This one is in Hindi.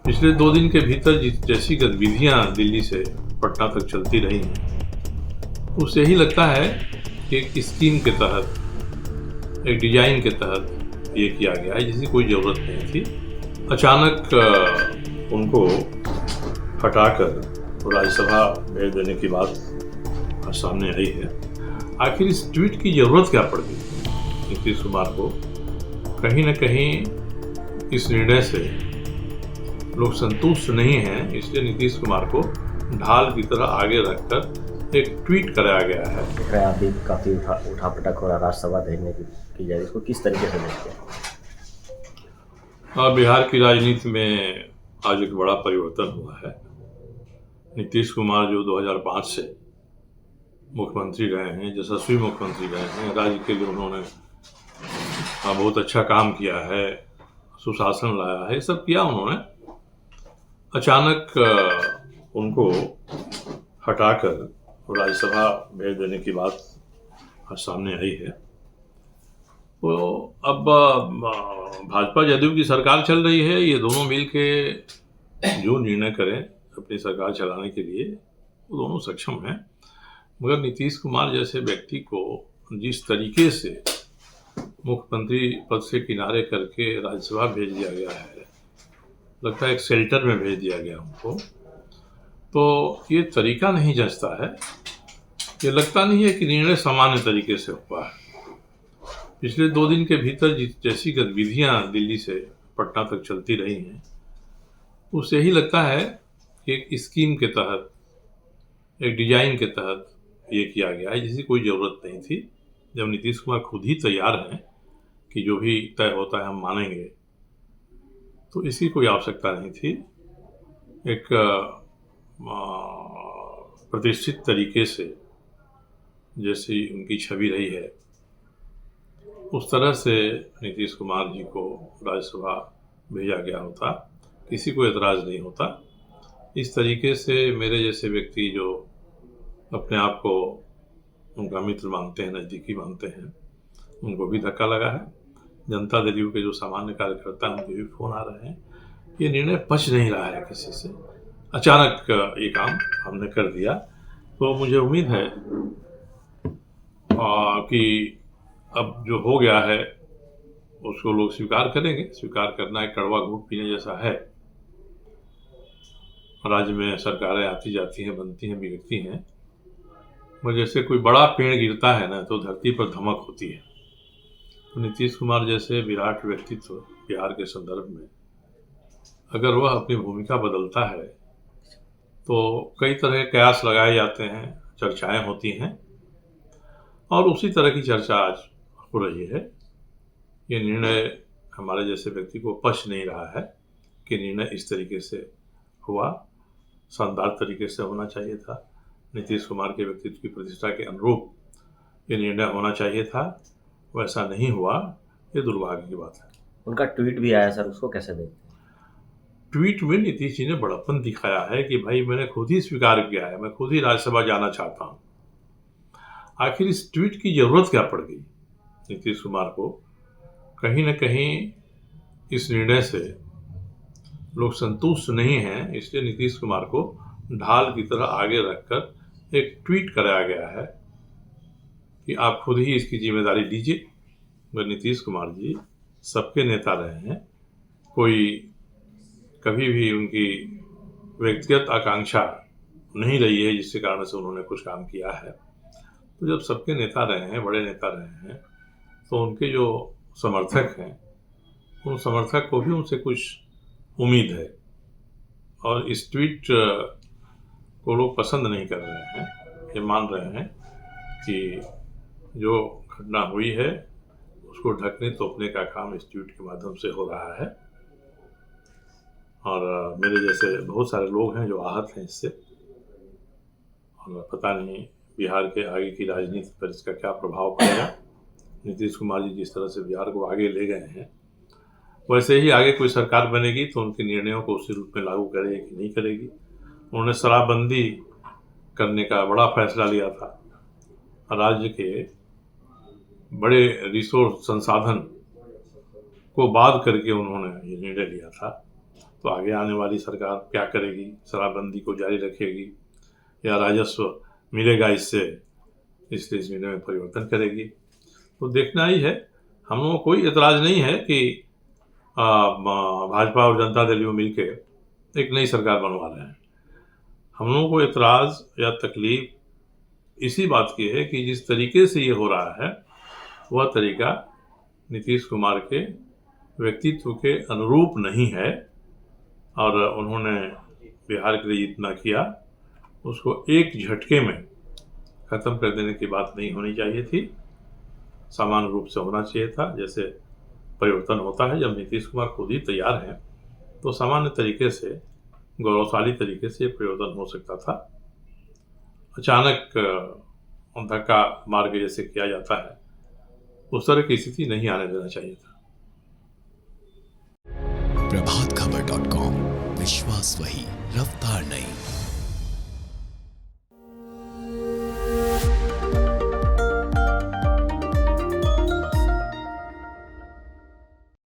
पिछले 2 दिन के भीतर जैसी गतिविधियां दिल्ली से पटना तक चलती रही हैं, उससे यही लगता है कि एक स्कीम के तहत, एक डिजाइन के तहत ये किया गया है, जिसकी कोई ज़रूरत नहीं थी। अचानक उनको हटाकर राज्यसभा भेज देने की बात सामने आई है। आखिर इस ट्वीट की ज़रूरत क्या पड़ गई नीतीश कुमार को? कहीं न कहीं इस निर्णय से लोग संतुष्ट नहीं हैं, इसलिए नीतीश कुमार को ढाल की तरह आगे रखकर एक ट्वीट कराया गया है। देख रहे हैं आप भी काफ़ी उठापटक हो रहा राज्यसभा भेजने की जाए, इसको किस तरीके से देखते हैं? बिहार की राजनीति में आज एक बड़ा परिवर्तन हुआ है। नीतीश कुमार जो 2005 से मुख्यमंत्री रहे हैं, यशस्वी मुख्यमंत्री रहे हैं, राज्य के लिए उन्होंने बहुत अच्छा काम किया है, सुशासन लाया है, ये सब किया उन्होंने। अचानक उनको हटाकर राज्यसभा भेज देने की बात सामने आई है। तो अब भाजपा जदयू की सरकार चल रही है, ये दोनों मिल के जो निर्णय करें अपनी सरकार चलाने के लिए, वो दोनों सक्षम हैं। मगर नीतीश कुमार जैसे व्यक्ति को जिस तरीके से मुख्यमंत्री पद से किनारे करके राज्यसभा भेज दिया गया है, लगता है एक शेल्टर में भेज दिया गया उनको, तो ये तरीका नहीं जचता है। ये लगता नहीं है कि निर्णय सामान्य तरीके से हुआ है। पिछले 2 दिन के भीतर जैसी गतिविधियां दिल्ली से पटना तक चलती रही हैं, उससे यही लगता है कि एक स्कीम के तहत, एक डिजाइन के तहत ये किया गया है, जिसकी कोई ज़रूरत नहीं थी। जब नीतीश कुमार खुद ही तैयार हैं कि जो भी तय होता है हम मानेंगे, तो इसकी कोई आवश्यकता नहीं थी। एक प्रतिष्ठित तरीके से जैसी उनकी छवि रही है, उस तरह से नीतीश कुमार जी को राज्यसभा भेजा गया होता, किसी को एतराज़ नहीं होता। इस तरीके से मेरे जैसे व्यक्ति जो अपने आप को उनका मित्र मानते हैं, नज़दीकी मानते हैं, उनको भी धक्का लगा है। जनता दल यू के जो सामान्य कार्यकर्ता हैं, उनके भी फ़ोन आ रहे हैं। ये निर्णय पच नहीं रहा है किसी से। अचानक ये काम हमने कर दिया, तो मुझे उम्मीद है कि अब जो हो गया है उसको लोग स्वीकार करेंगे। स्वीकार करना एक कड़वा घूंट पीने जैसा है। राज्य में सरकारें आती जाती हैं, बनती हैं, बिगड़ती हैं, मगर जैसे कोई बड़ा पेड़ गिरता है ना, तो धरती पर धमक होती है। तो नीतीश कुमार जैसे विराट व्यक्तित्व बिहार के संदर्भ में, अगर वह अपनी भूमिका बदलता है, तो कई तरह के कयास लगाए जाते हैं, चर्चाएं होती हैं, और उसी तरह की चर्चा आज हो रही है। ये निर्णय हमारे जैसे व्यक्ति को पच नहीं रहा है कि निर्णय इस तरीके से हुआ। शानदार तरीके से होना चाहिए था। नीतीश कुमार के व्यक्तित्व की प्रतिष्ठा के अनुरूप ये निर्णय होना चाहिए था, वैसा नहीं हुआ। ये दुर्भाग्य की बात है। उनका ट्वीट भी आया सर, उसको कैसे देखते हैं? ट्वीट में नीतीश जी ने बड़प्पन दिखाया है कि भाई मैंने खुद ही स्वीकार किया है, मैं खुद ही राज्यसभा जाना चाहता हूँ। आखिर इस ट्वीट की ज़रूरत क्या पड़ गई नीतीश कुमार को? कहीं न कहीं इस निर्णय से लोग संतुष्ट नहीं हैं, इसलिए नीतीश कुमार को ढाल की तरह आगे रखकर एक ट्वीट कराया गया है कि आप खुद ही इसकी जिम्मेदारी लीजिए। मगर नीतीश कुमार जी सबके नेता रहे हैं, कोई कभी भी उनकी व्यक्तिगत आकांक्षा नहीं रही है जिसके कारण से उन्होंने कुछ काम किया है। तो जब सबके नेता रहे हैं, बड़े नेता रहे हैं, तो उनके जो समर्थक हैं, उन समर्थक को भी उनसे कुछ उम्मीद है, और इस ट्वीट को लोग पसंद नहीं कर रहे हैं। ये मान रहे हैं कि जो घटना हुई है उसको ढकने तोपने का काम इस ट्वीट के माध्यम से हो रहा है, और मेरे जैसे बहुत सारे लोग हैं जो आहत हैं इससे, और पता नहीं बिहार के आगे की राजनीति पर इसका क्या प्रभाव पड़ेगा। नीतीश कुमार जी जिस तरह से बिहार को आगे ले गए हैं, वैसे ही आगे कोई सरकार बनेगी तो उनके निर्णयों को उसी रूप में लागू करेगी कि नहीं करेगी। उन्होंने शराबबंदी करने का बड़ा फैसला लिया था, राज्य के बड़े रिसोर्स संसाधन को बात करके उन्होंने ये निर्णय लिया था। तो आगे आने वाली सरकार क्या करेगी, शराबबंदी को जारी रखेगी या राजस्व मिलेगा इससे, इसलिए इस महीने में परिवर्तन करेगी, तो देखना ही है। हम लोगों को कोई एतराज़ नहीं है कि भाजपा और जनता दल यू मिल एक नई सरकार बनवा रहे हैं। हम लोगों को एतराज़ या तकलीफ इसी बात की है कि जिस तरीके से ये हो रहा है वह तरीका नीतीश कुमार के व्यक्तित्व के अनुरूप नहीं है, और उन्होंने बिहार के लिए जितना किया उसको एक झटके में ख़त्म कर देने की बात नहीं होनी चाहिए थी। सामान्य रूप से होना चाहिए था। जैसे परिवर्तन होता है जब नीतीश कुमार खुद ही तैयार हैं, तो सामान्य तरीके से, गौरवशाली तरीके से परिवर्तन हो सकता था। अचानक धक्का मार के जैसे किया जाता है, उस तरह की स्थिति नहीं आने देना चाहिए था। प्रभातखबर.com, विश्वास वही, रफ्तार नहीं।